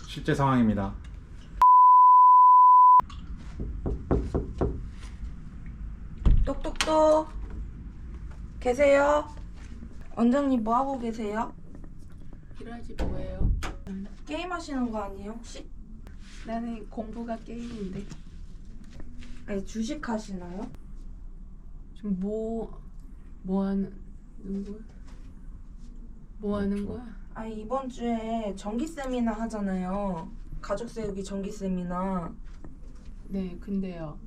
실제 상황입니다. 똑똑똑 계세요? 원장님 뭐 하고 계세요? 일하지 뭐예요? 게임 하시는 거 아니에요 혹시? 나는 공부가 게임인데. 아니 주식 하시나요? 지금 뭐 하는 거야? 뭐 하는 거야? 아니 이번 주에 정기 세미나 하잖아요. 가족 세우기 정기 세미나. 네, 근데요.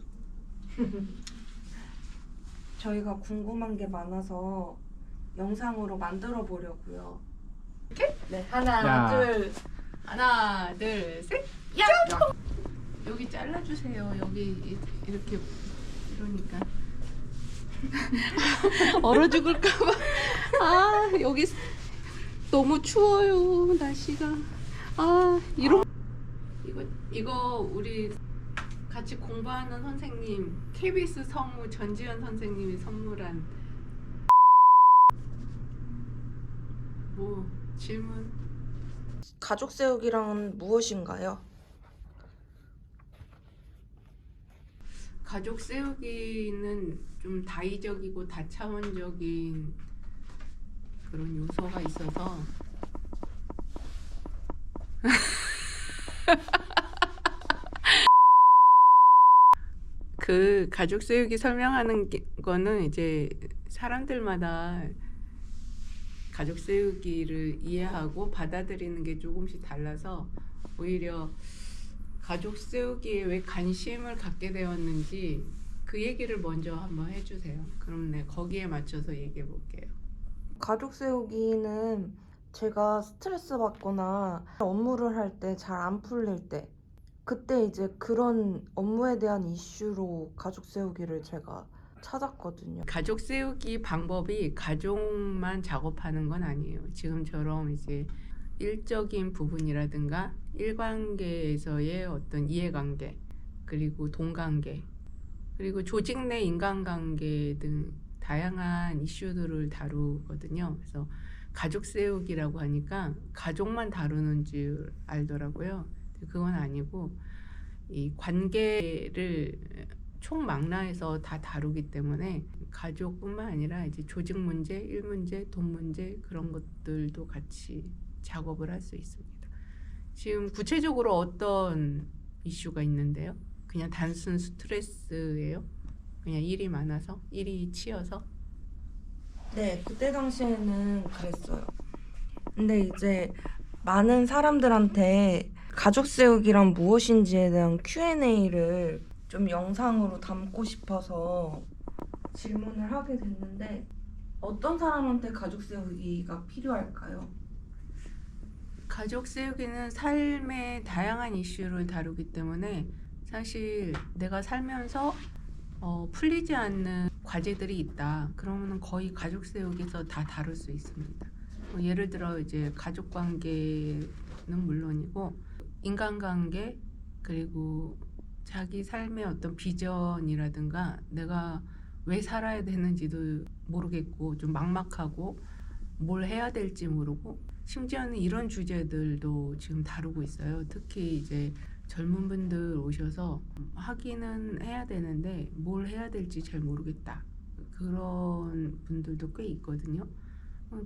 저희가 궁금한 게 많아서 영상으로 만들어 보려고요. 네, 야. 하나, 둘, 셋. 야! 여기 잘라주세요. 여기 이렇게 이러니까 얼어 죽을까봐. 아, 여기 너무 추워요, 날씨가. 아, 이거 우리 같이 공부하는 선생님, KBS 성우 전지현 선생님이 선물한 뭐 질문. 가족 세우기랑은 무엇인가요? 가족 세우기는 좀 다의적이고 다차원적인 그런 요소가 있어서 그 가족 세우기 설명하는 거는 이제 사람들마다 가족 세우기를 이해하고 받아들이는 게 조금씩 달라서 오히려 가족 세우기에 왜 관심을 갖게 되었는지 그 얘기를 먼저 한번 해주세요. 그럼 네, 거기에 맞춰서 얘기해 볼게요. 가족 세우기는 제가 스트레스 받거나 업무를 할 때 잘 안 풀릴 때 그때 이제 그런 업무에 대한 이슈로 가족 세우기를 제가 찾았거든요. 가족 세우기 방법이 가족만 작업하는 건 아니에요. 지금처럼 이제 일적인 부분이라든가 일관계에서의 어떤 이해관계, 그리고 동관계, 그리고 조직 내 인간관계 등 다양한 이슈들을 다루거든요. 그래서 가족 세우기라고 하니까 가족만 다루는 줄 알더라고요. 그건 아니고 이 관계를 총망라해서 다 다루기 때문에 가족뿐만 아니라 이제 조직 문제, 일 문제, 돈 문제 그런 것들도 같이 작업을 할 수 있습니다. 지금 구체적으로 어떤 이슈가 있는데요? 그냥 단순 스트레스예요? 그냥 일이 많아서? 일이 치여서? 네, 그때 당시에는 그랬어요. 근데 이제 많은 사람들한테 가족 세우기란 무엇인지에 대한 Q&A를 좀 영상으로 담고 싶어서 질문을 하게 됐는데 어떤 사람한테 가족 세우기가 필요할까요? 가족 세우기는 삶의 다양한 이슈를 다루기 때문에 사실 내가 살면서 풀리지 않는 과제들이 있다. 그러면 거의 가족 세우기에서 다 다룰 수 있습니다. 예를 들어 이제 가족 관계는 물론이고 인간관계, 그리고 자기 삶의 어떤 비전이라든가 내가 왜 살아야 되는지도 모르겠고 좀 막막하고 뭘 해야 될지 모르고 심지어는 이런 주제들도 지금 다루고 있어요. 특히 이제 젊은 분들 오셔서 하기는 해야 되는데 뭘 해야 될지 잘 모르겠다. 그런 분들도 꽤 있거든요.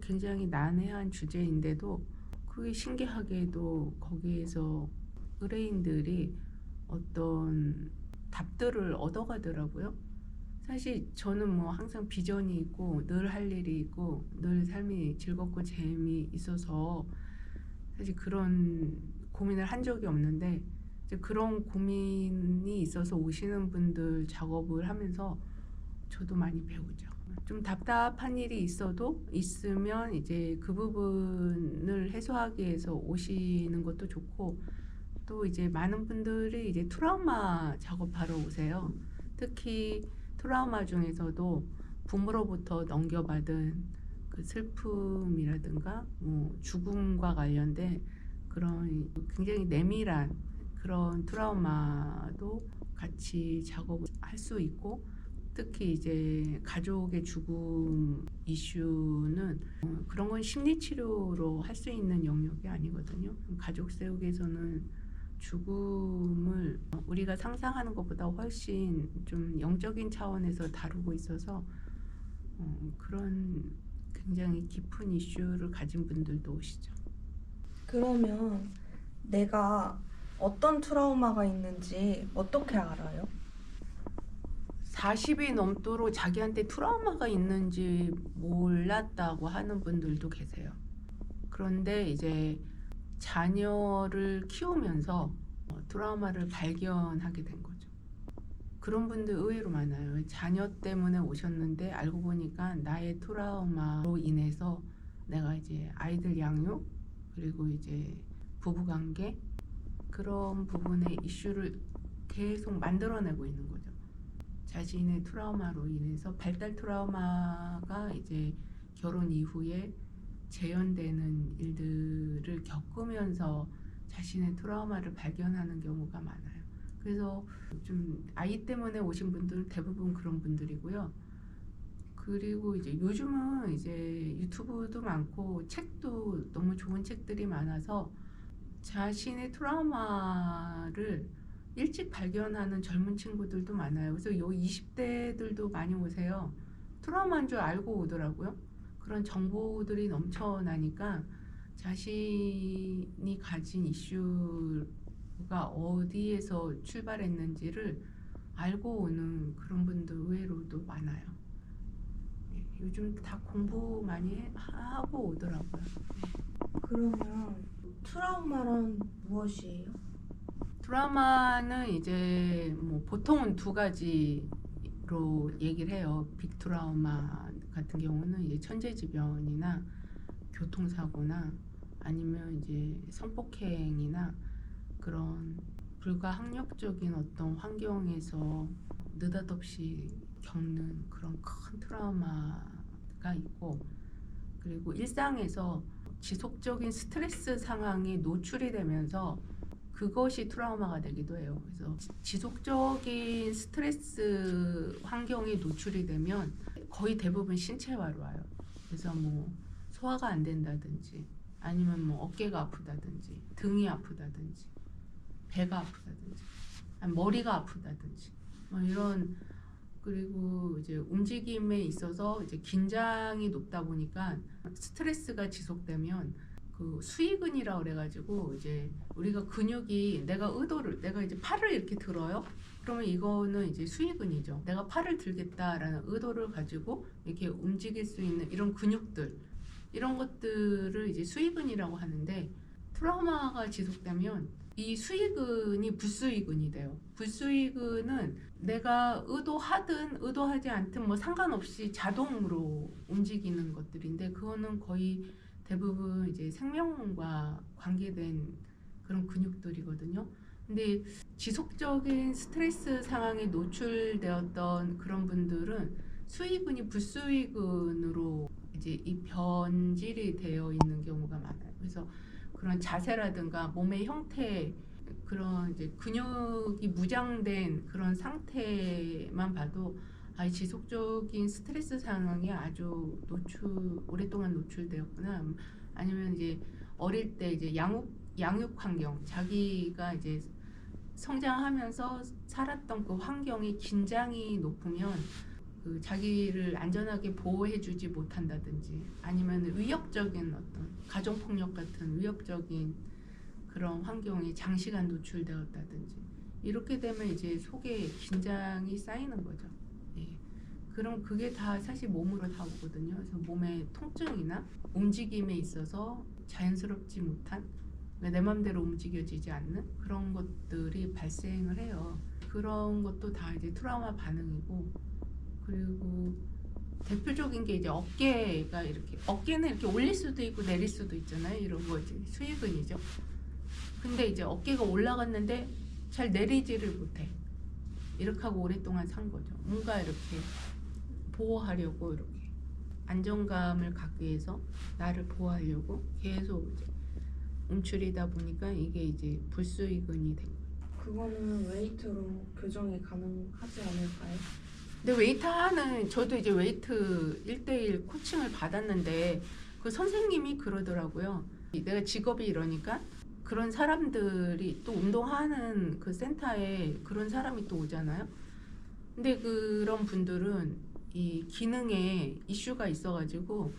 굉장히 난해한 주제인데도 그게 신기하게도 거기에서 의뢰인들이 어떤 답들을 얻어가더라고요. 사실 저는 뭐 항상 비전이 있고 늘 할 일이 있고 늘 삶이 즐겁고 재미있어서 사실 그런 고민을 한 적이 없는데 이제 그런 고민이 있어서 오시는 분들 작업을 하면서 저도 많이 배우죠. 좀 답답한 일이 있으면 이제 그 부분을 해소하기 위해서 오시는 것도 좋고 또 이제 많은 분들이 이제 트라우마 작업하러 오세요. 특히 트라우마 중에서도 부모로부터 넘겨받은 그 슬픔이라든가 뭐 죽음과 관련된 그런 굉장히 내밀한 그런 트라우마도 같이 작업을 할 수 있고 특히 이제 가족의 죽음 이슈는 그런 건 심리치료로 할 수 있는 영역이 아니거든요. 가족 세우기에서는 죽음을 우리가 상상하는 것보다 훨씬 좀 영적인 차원에서 다루고 있어서 그런 굉장히 깊은 이슈를 가진 분들도 오시죠. 그러면 내가 어떤 트라우마가 있는지 어떻게 알아요? 40이 넘도록 자기한테 트라우마가 있는지 몰랐다고 하는 분들도 계세요. 그런데 이제 자녀를 키우면서 트라우마를 발견하게 된 거죠. 그런 분들 의외로 많아요. 자녀 때문에 오셨는데 알고 보니까 나의 트라우마로 인해서 내가 이제 아이들 양육 그리고 이제 부부관계 그런 부분의 이슈를 계속 만들어내고 있는 거죠. 자신의 트라우마로 인해서 발달 트라우마가 이제 결혼 이후에 재현되는 일들을 겪으면서 자신의 트라우마를 발견하는 경우가 많아요. 그래서 좀 아이 때문에 오신 분들은 대부분 그런 분들이고요. 그리고 이제 요즘은 이제 유튜브도 많고 책도 너무 좋은 책들이 많아서 자신의 트라우마를 일찍 발견하는 젊은 친구들도 많아요. 그래서 요 20대들도 많이 오세요. 트라우마인 줄 알고 오더라고요. 그런 정보들이 넘쳐나니까 자신이 가진 이슈가 어디에서 출발했는지를 알고 오는 그런 분들 의외로도 많아요. 요즘 다 공부 많이 하고 오더라고요. 그러면 트라우마란 무엇이에요? 트라우마는 이제 뭐 보통은 두 가지로 얘기를 해요. 빅 트라우마 같은 경우는 이제 천재지변이나 교통사고나 아니면 이제 성폭행이나 그런 불가항력적인 어떤 환경에서 느닷없이 겪는 그런 큰 트라우마가 있고, 그리고 일상에서 지속적인 스트레스 상황에 노출이 되면서 그것이 트라우마가 되기도 해요. 그래서 지속적인 스트레스 환경에 노출이 되면 거의 대부분 신체화로 와요. 그래서 뭐 소화가 안 된다든지 아니면 뭐 어깨가 아프다든지 등이 아프다든지 배가 아프다든지 아니 머리가 아프다든지 뭐 이런, 그리고 이제 움직임에 있어서 이제 긴장이 높다 보니까 스트레스가 지속되면 그 수의근이라고 그래가지고 이제 우리가 근육이 내가 이제 팔을 이렇게 들어요. 그러면 이거는 이제 수의근이죠. 내가 팔을 들겠다라는 의도를 가지고 이렇게 움직일 수 있는 이런 근육들, 이런 것들을 이제 수의근이라고 하는데, 트라우마가 지속되면 이 수의근이 불수의근이 돼요. 불수의근은 내가 의도하든 의도하지 않든 뭐 상관없이 자동으로 움직이는 것들인데, 그거는 거의 대부분 이제 생명과 관계된 그런 근육들이거든요. 근데 지속적인 스트레스 상황에 노출되었던 그런 분들은 수의근이 불수의근으로 이제 이 변질이 되어 있는 경우가 많아요. 그래서 그런 자세라든가 몸의 형태, 그런 이제 근육이 무장된 그런 상태만 봐도 지속적인 스트레스 상황에 아주 오랫동안 노출되었구나. 아니면 이제 어릴 때 이제 양육 환경, 자기가 이제 성장하면서 살았던 그 환경이 긴장이 높으면 그 자기를 안전하게 보호해주지 못한다든지 아니면 위협적인 어떤 가정폭력 같은 위협적인 그런 환경에 장시간 노출되었다든지 이렇게 되면 이제 속에 긴장이 쌓이는 거죠. 예. 그럼 그게 다 사실 몸으로 다 오거든요. 그래서 몸의 통증이나 움직임에 있어서 자연스럽지 못한, 내 맘대로 움직여지지 않는 그런 것들이 발생을 해요. 그런 것도 다 이제 트라우마 반응이고, 그리고 대표적인 게 이제 어깨는 이렇게 올릴 수도 있고 내릴 수도 있잖아요. 이런 거 이제 수의근이죠. 근데 이제 어깨가 올라갔는데 잘 내리지를 못해. 이렇게 하고 오랫동안 산 거죠. 뭔가 이렇게 보호하려고, 이렇게 안정감을 갖기 위해서 나를 보호하려고 계속 이제 움츠리다 보니까 이게 이제 불수의근이 된 거예요. 그거는 웨이트로 교정이 가능하지 않을까요? 근데 웨이터 하는 저도 이제 웨이트 1대1 코칭을 받았는데 그 선생님이 그러더라고요. 내가 직업이 이러니까 그런 사람들이 또 운동하는 그 센터에 그런 사람이 또 오잖아요. 근데 그런 분들은 이 기능에 이슈가 있어가지고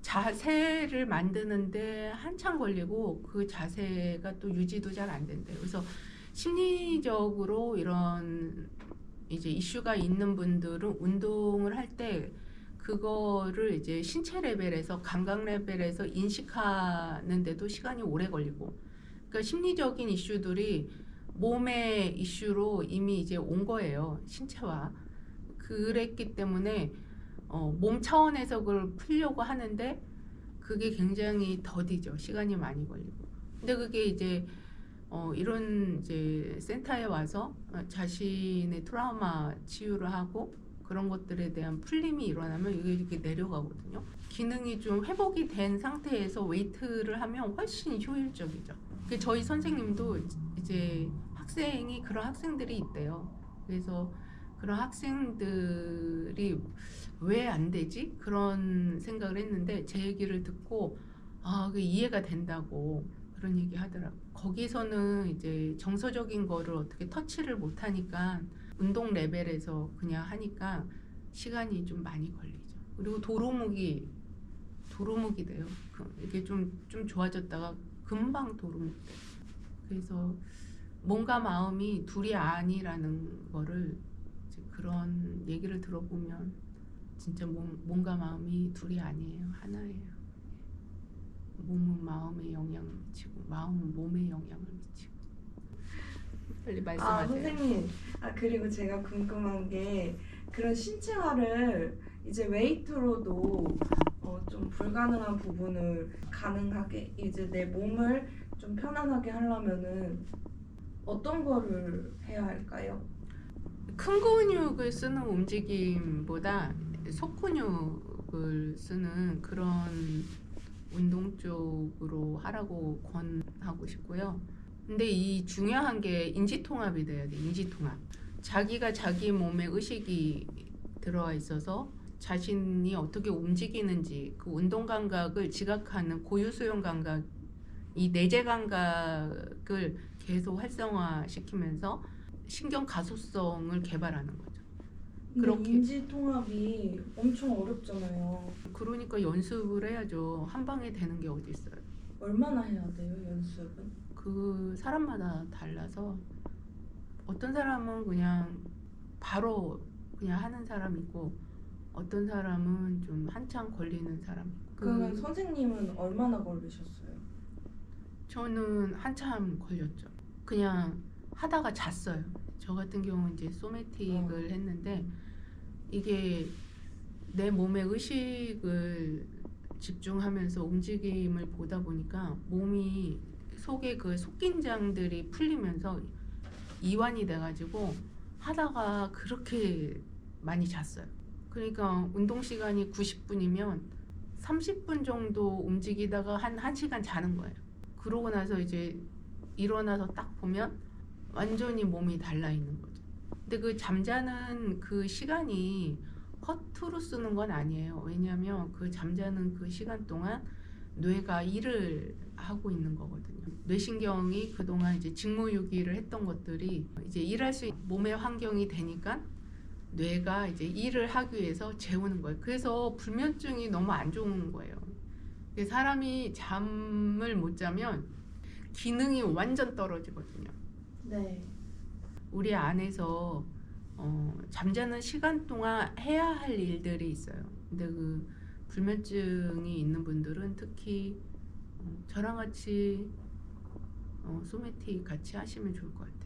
자세를 만드는데 한참 걸리고 그 자세가 또 유지도 잘 안 된대요. 그래서 심리적으로 이런 이제 이슈가 있는 분들은 운동을 할 때 그거를 이제 신체 레벨에서 감각 레벨에서 인식하는데도 시간이 오래 걸리고, 그러니까 심리적인 이슈들이 몸의 이슈로 이미 이제 온 거예요. 신체와. 그랬기 때문에 몸 차원에서 그걸 풀려고 하는데 그게 굉장히 더디죠. 시간이 많이 걸리고. 근데 그게 이제 이런 이제 센터에 와서 자신의 트라우마 치유를 하고 그런 것들에 대한 풀림이 일어나면 이게 이렇게 내려가거든요. 기능이 좀 회복이 된 상태에서 웨이트를 하면 훨씬 효율적이죠. 저희 선생님도 이제 학생이 그런 학생들이 있대요. 그래서 그런 학생들이 왜 안 되지? 그런 생각을 했는데 제 얘기를 듣고 그게 이해가 된다고 그런 얘기 하더라고요. 거기서는 이제 정서적인 거를 어떻게 터치를 못 하니까 운동 레벨에서 그냥 하니까 시간이 좀 많이 걸리죠. 그리고 도루묵이 돼요. 이게 좀 좋아졌다가 금방 도루묵 돼요. 그래서 몸과 마음이 둘이 아니라는 거를 이제 그런 얘기를 들어보면 진짜 몸과 마음이 둘이 아니에요. 하나예요. 몸은 마음에 영향을 미치고 마음은 몸에 영향을 미치고. 빨리 말씀하세요. 선생님. 그리고 제가 궁금한 게 그런 신체화를 이제 웨이트로도 좀 불가능한 부분을 가능하게 이제 내 몸을 좀 편안하게 하려면은 어떤 거를 해야 할까요? 큰 근육을 쓰는 움직임보다 속근육을 쓰는 그런 운동 쪽으로 하라고 권하고 싶고요. 근데 이 중요한 게 인지통합이 돼야 돼. 인지통합. 자기가 자기 몸에 의식이 들어와 있어서 자신이 어떻게 움직이는지 그 운동 감각을 지각하는 고유수용 감각, 이 내재 감각을 계속 활성화시키면서 신경 가소성을 개발하는 거죠. 근데 인지통합이 엄청 어렵잖아요. 그러니까 연습을 해야죠. 한 방에 되는 게 어디 있어요. 얼마나 해야 돼요, 연습은? 그 사람마다 달라서 어떤 사람은 그냥 바로 그냥 하는 사람이고 어떤 사람은 좀 한참 걸리는 사람. 그러면 선생님은 얼마나 걸리셨어요? 저는 한참 걸렸죠. 그냥 하다가 잤어요. 저 같은 경우는 이제 소매틱을 했는데 이게 내 몸의 의식을 집중하면서 움직임을 보다 보니까 몸이 속에 그 속긴장들이 풀리면서 이완이 돼가지고 하다가 그렇게 많이 잤어요. 그러니까 운동 시간이 90분이면 30분 정도 움직이다가 한 1시간 자는 거예요. 그러고 나서 이제 일어나서 딱 보면 완전히 몸이 달라 있는 거죠. 근데 그 잠자는 그 시간이 허투루 쓰는 건 아니에요. 왜냐하면 그 잠자는 그 시간 동안 뇌가 일을 하고 있는 거거든요. 뇌신경이 그동안 이제 직무유기를 했던 것들이 이제 일할 수 있는 몸의 환경이 되니까 뇌가 이제 일을 하기 위해서 재우는 거예요. 그래서 불면증이 너무 안 좋은 거예요. 사람이 잠을 못 자면 기능이 완전 떨어지거든요. 네. 우리 안에서 잠자는 시간 동안 해야 할 일들이 있어요. 근데 그 불면증이 있는 분들은 특히 저랑 같이 소매틱 같이 하시면 좋을 것 같아요.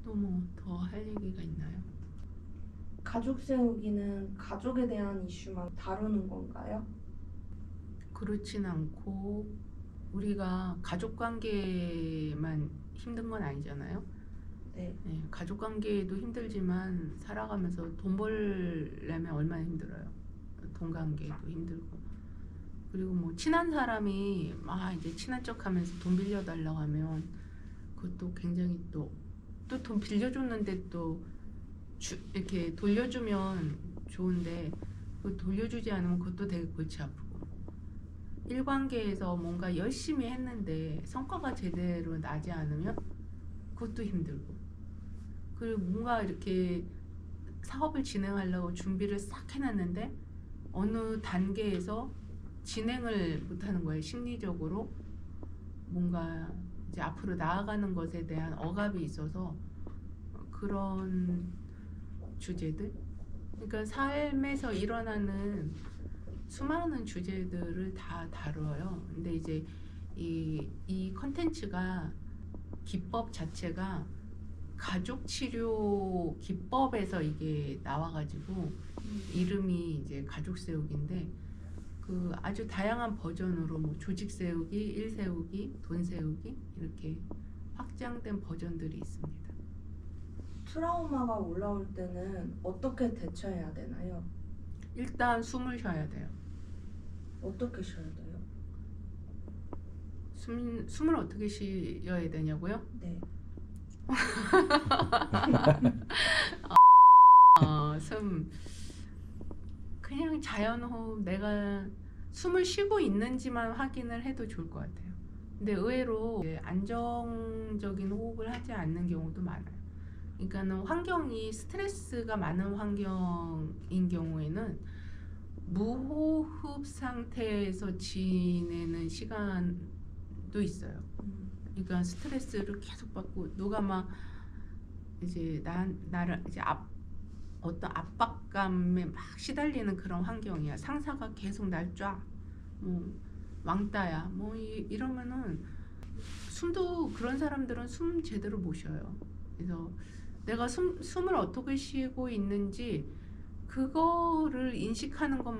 또 뭐 더 할 얘기가 있나요? 가족 세우기는 가족에 대한 이슈만 다루는 건가요? 그렇진 않고 우리가 가족 관계만 힘든 건 아니잖아요. 네. 네, 가족 관계도 힘들지만 살아가면서 돈 벌려면 얼마나 힘들어요. 돈 관계도 힘들고. 그리고 뭐 친한 사람이 이제 친한 척하면서 돈 빌려달라고 하면 그것도 굉장히 또 돈 빌려줬는데 또 이렇게 돌려주면 좋은데 그 돌려주지 않으면 그것도 되게 골치 아프고 일관계에서 뭔가 열심히 했는데 성과가 제대로 나지 않으면 그것도 힘들고 그리고 뭔가 이렇게 사업을 진행하려고 준비를 싹 해놨는데 어느 단계에서 진행을 못하는 거예요. 심리적으로 뭔가 이제 앞으로 나아가는 것에 대한 억압이 있어서 그런 주제들 그러니까 삶에서 일어나는 수많은 주제들을 다 다뤄요. 근데 이제 이 컨텐츠가 기법 자체가 가족 치료 기법에서 이게 나와가지고 이름이 이제 가족 세우기인데 그 아주 다양한 버전으로 뭐 조직 세우기, 일 세우기, 돈 세우기 이렇게 확장된 버전들이 있습니다. 트라우마가 올라올 때는 어떻게 대처해야 되나요? 일단 숨을 쉬어야 돼요. 어떻게 쉬어야 돼요? 숨을 어떻게 쉬어야 되냐고요? 네. 숨 그냥 자연호흡 내가 숨을 쉬고 있는지만 확인을 해도 좋을 것 같아요. 근데 의외로 이제 안정적인 호흡을 하지 않는 경우도 많아요. 그러니까는 환경이 스트레스가 많은 환경인 경우에는 무호흡 상태에서 지내는 시간도 있어요. 그러니까 스트레스를 계속 받고 누가 막 이제 나를 이제 어떤 압박감에 막 시달리는 그런 환경이야. 상사가 계속 날 쫙 뭐 왕따야 뭐 이러면은 숨도 그런 사람들은 숨 제대로 못 쉬어요. 그래서 내가 숨을 어떻게 쉬고 있는지 그거를 인식하는 것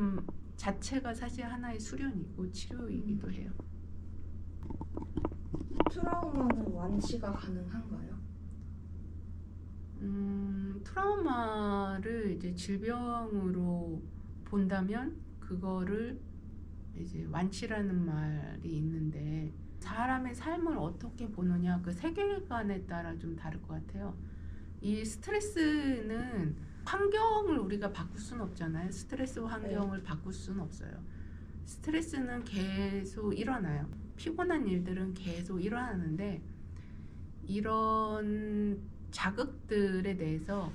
자체가 사실 하나의 수련이고 치료이기도 해요. 트라우마는 완치가 가능한가요? 트라우마를 이제 질병으로 본다면 그거를 이제 완치라는 말이 있는데 사람의 삶을 어떻게 보느냐 그 세계관에 따라 좀 다를 것 같아요. 이 스트레스는 환경을 우리가 바꿀 수는 없잖아요. 스트레스 환경을 바꿀 수는 없어요. 스트레스는 계속 일어나요. 피곤한 일들은 계속 일어나는데 이런 자극들에 대해서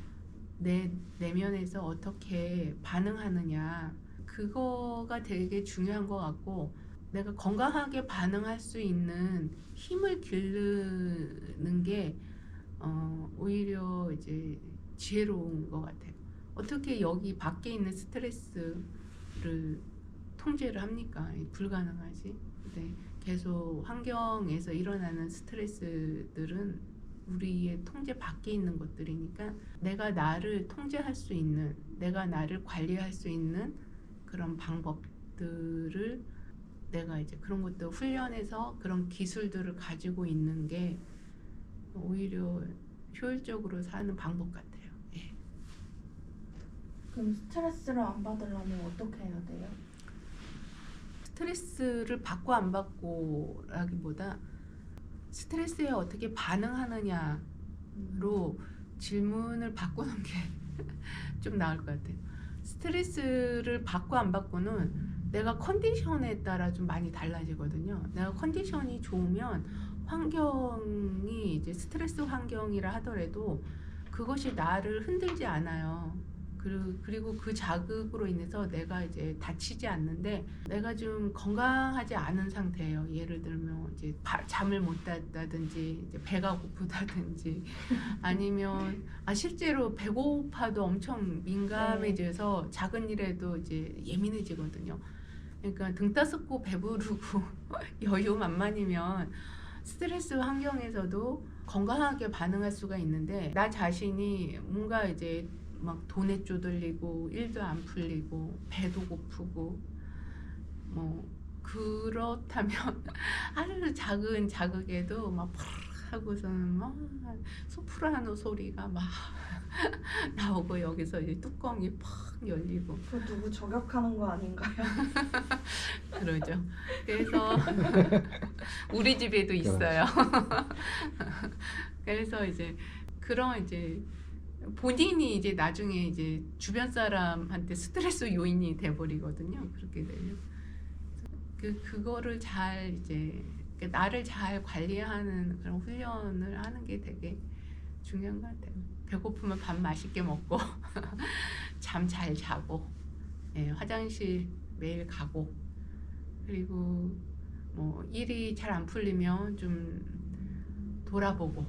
내 내면에서 어떻게 반응하느냐 그거가 되게 중요한 것 같고 내가 건강하게 반응할 수 있는 힘을 기르는 게 오히려 이제 지혜로운 것 같아요. 어떻게 여기 밖에 있는 스트레스를 통제를 합니까? 불가능하지. 근데 계속 환경에서 일어나는 스트레스들은 우리의 통제 밖에 있는 것들이니까 내가 나를 통제할 수 있는, 내가 나를 관리할 수 있는 그런 방법들을 내가 이제 그런 것도 훈련해서 그런 기술들을 가지고 있는 게 오히려 효율적으로 사는 방법 같아요. 예. 그럼 스트레스를 안 받으려면 어떻게 해야 돼요? 스트레스를 받고 안 받고라기보다 스트레스에 어떻게 반응하느냐로 질문을 바꾸는 게 좀 나을 것 같아요. 스트레스를 받고 안 받고는 내가 컨디션에 따라 좀 많이 달라지거든요. 내가 컨디션이 좋으면 환경이 이제 스트레스 환경이라 하더라도 그것이 나를 흔들지 않아요. 그리고 그 자극으로 인해서 내가 이제 다치지 않는데 내가 좀 건강하지 않은 상태예요. 예를 들면 이제 잠을 못 잤다든지 이제 배가 고프다든지 아니면 실제로 배고파도 엄청 민감해져서 작은 일에도 이제 예민해지거든요. 그러니까 등 따숩고 배부르고 여유만만이면 스트레스 환경에서도 건강하게 반응할 수가 있는데 나 자신이 뭔가 이제 막 돈에 쪼들리고 일도 안 풀리고 배도 고프고 뭐 그렇다면 아주 작은 자극에도 막 팍 하고서는 막 소프라노 소리가 막 나오고 여기서 이제 뚜껑이 팍 열리고 그 누구 저격하는 거 아닌가요? 그러죠. 그래서 우리 집에도 있어요. 그래서 이제 그런 이제 본인이 이제 나중에 이제 주변 사람한테 스트레스 요인이 돼버리거든요. 그렇게 되면 그거를 잘 이제 나를 잘 관리하는 그런 훈련을 하는 게 되게 중요한 것 같아요. 배고프면 밥 맛있게 먹고 잠 잘 자고, 예, 화장실 매일 가고, 그리고 뭐 일이 잘 안 풀리면 좀 돌아보고,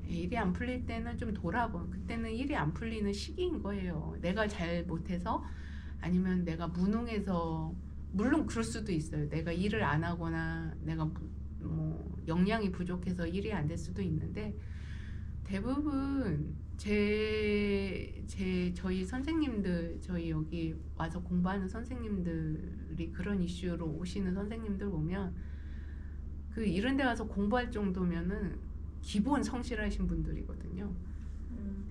예, 일이 안 풀릴 때는 좀 돌아보고, 그때는 일이 안 풀리는 시기인 거예요. 내가 잘 못해서, 아니면 내가 무능해서, 물론 그럴 수도 있어요. 내가 일을 안 하거나 내가 뭐 역량이 부족해서 일이 안 될 수도 있는데, 대부분 저희 선생님들, 저희 여기 와서 공부하는 선생님들이 그런 이슈로 오시는 선생님들 보면 그 이런 데 와서 공부할 정도면은 기본 성실하신 분들이거든요.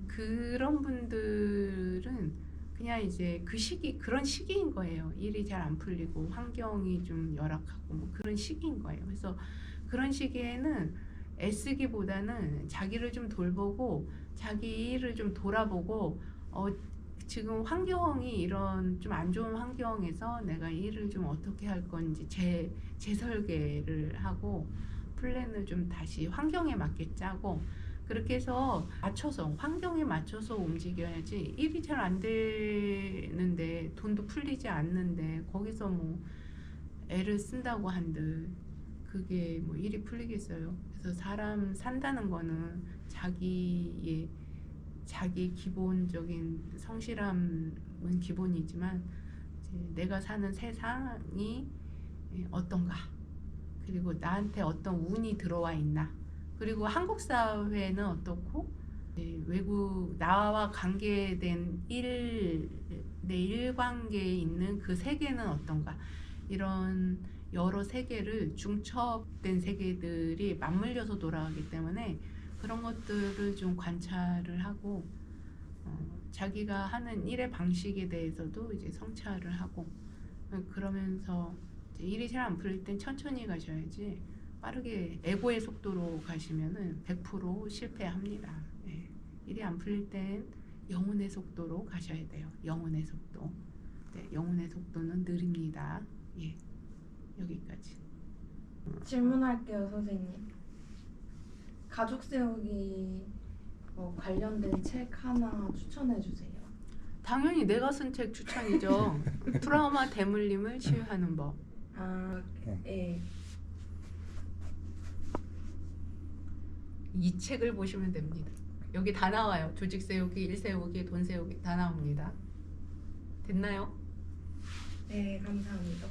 그런 분들은 그냥 이제 그 시기, 그런 시기인 거예요. 일이 잘 안 풀리고 환경이 좀 열악하고 뭐 그런 시기인 거예요. 그래서 그런 시기에는 애쓰기보다는 자기를 좀 돌보고 자기 일을 좀 돌아보고, 지금 환경이 이런 좀 안 좋은 환경에서 내가 일을 좀 어떻게 할 건지 재설계를 하고 플랜을 좀 다시 환경에 맞게 짜고, 그렇게 해서 맞춰서 환경에 맞춰서 움직여야지. 일이 잘 안 되는데 돈도 풀리지 않는데 거기서 뭐 애를 쓴다고 한들 그게 뭐 일이 풀리겠어요. 그래서 사람 산다는 거는 자기 기본적인 성실함은 기본이지만 이제 내가 사는 세상이 어떤가, 그리고 나한테 어떤 운이 들어와 있나, 그리고 한국 사회는 어떻고, 외국 나와 관계된 내 일관계에 있는 그 세계는 어떤가, 이런 여러 세계를 중첩된 세계들이 맞물려서 돌아가기 때문에 그런 것들을 좀 관찰을 하고, 자기가 하는 일의 방식에 대해서도 이제 성찰을 하고, 그러면서 이제 일이 잘 안 풀릴 땐 천천히 가셔야지 빠르게 에고의 속도로 가시면은 100% 실패합니다. 예. 일이 안 풀릴 땐 영혼의 속도로 가셔야 돼요. 영혼의 속도. 네, 영혼의 속도는 느립니다. 예. 여기까지. 질문할게요, 선생님. 가족 세우기 관련된 책 하나 추천해 주세요. 당연히 내가 쓴 책 추천이죠. 트라우마 대물림을 치유하는 법. 아, 예. 이 책을 보시면 됩니다. 여기 다 나와요. 조직 세우기, 일 세우기, 돈 세우기 다 나옵니다. 됐나요? 네, 감사합니다.